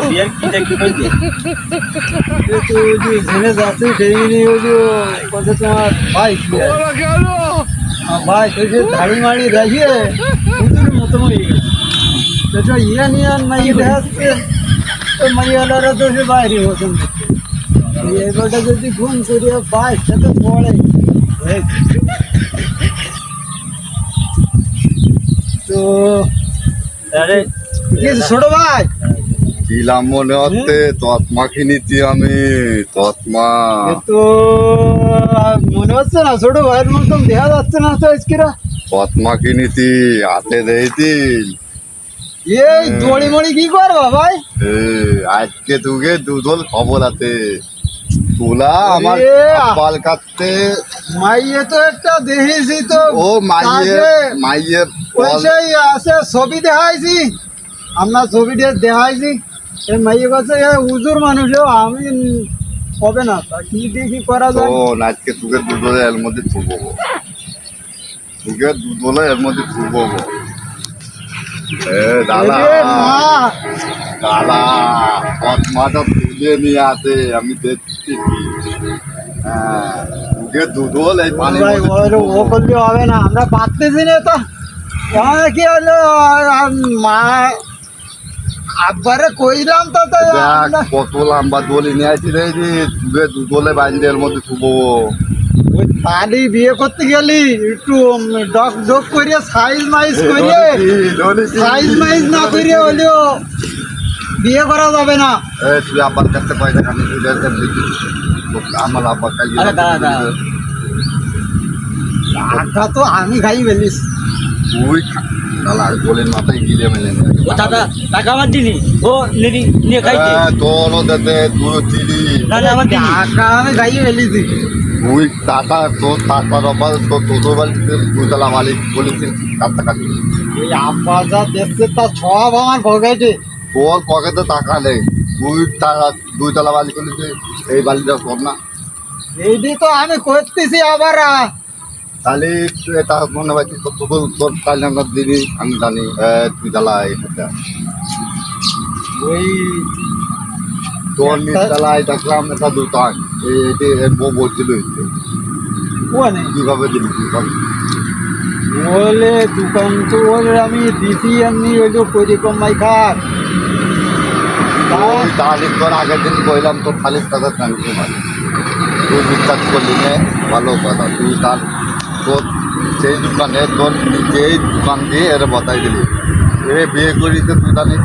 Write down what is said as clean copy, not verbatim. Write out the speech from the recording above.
বিয়ের কি দেখতে পাইছি জেনে যাচ্ছে সেই নিয়ে কথা তোমার ভাই ভাই তুই যে দাড়ি মাড়ি রাখিয়ে মতো হয়ে গেছে সেটা ইয়ে নিয়ে মাইয়ে দেখাচ্ছে ওই মাইয়ালারা তো সে বাইরে বসেন এবারটা যদি ফোন করিয়া পাই সেটা পড়ে তো আরে ছোট ভাই দিলাম মনে হচ্ছে তৎমা কিনেছি আমি তৎমা তো মনে হচ্ছে না ছোট ভাইয়ের মতন দেখা যাচ্ছে না তো আজকেরা তৎমা কিনেছি হাতে দিয়েছি এই দড়ি মড়ি কি করবা ভাই আজকে তোকে দুধল খবর আছে তোলা আমার এ, পাল কাটতে মাইয়ে তো একটা দেখেছি তো ও মাইয়ে তাকে মাইয়ে ওই সেই আছে ছবি দেখাইছি আমরা ছবিটা দেখাইছি এই মাইয়ে কাছে উজুর মানুষও আমি হবে না তা কি দেখি করা যায় শোন আজকে তোকে দুধলে এর মধ্যে থুবো তোকে দুধলে এর মধ্যে থুবো দাদা এরে মা দাদা তৎমাটা তুলে নিয়ে আসে আমি দেখছি হ্যাঁ তোকে দুধল এই পানি ভাই ও করলে হবে না আমরা পারতেছি না তো আমাদের কি হলো মা আব্বারে কইলাম তো তো আমরা কত লম্বা দলি নিয়ে আসি রে তোকে দুধলে বাইন্ডে এর মধ্যে থুবো ওই তালি বিয়ে করতে গেলি একটু ডক ডক করিয়ে সাইজ মাইজ করিয়ে সাইজ মাইজ না করিয়ে হলেও বিয়ে করা যাবে না তুই আব্বার কাছে পয়সা খানি আমার আব্বার কাছে আরে দাদা, দাদা। টাকা তো আমি খাই ফেলিস তুই দাদা গোলের মাথায় গিলে মেলে ও দাদা টাকা আমার দিলি ও নিলি নিয়ে খাইছে তোরও দেতে তুইও চিনি না না আমার দিলি টাকা আমি খাই ফেলিছি তুই টাকা তোর টাকার অভাব তোর তোর বাড়িতে দুতলা মালিক বলেছিস টাকা কাটবি এই আব্বা যা দেখছে তা সব আমার পকেটে তোর পকেটে টাকা নেই তুই টাকা দুইতলা বালি করেছিস এই বালিটা কর না এইটি তো আমি করতেছি আবার তাহলে এটা মনে হয় তোর তোর তোর কালনার দিনই আমি জানি তুই জ্বালা এটা ওই তোর নিচতলায় দেখলাম একটা দোকান এর বউ বলছিল ওখানে কিভাবে দিলি কিভাবে বলে দোকান তো বলে আমি দিছি এমনি হইলো করি কমাই খাট ওই তাহলে তোর আগের দিন কইলাম তোর খালি টাকা জানতে পারি তুই বিশ্বাস করলি না ভালো কথা তুই তার তোর সেই দোকানে তোর নিজেই দোকান দিয়ে এর বতাই দিলি এ বিয়ে করিতে তুই জানিস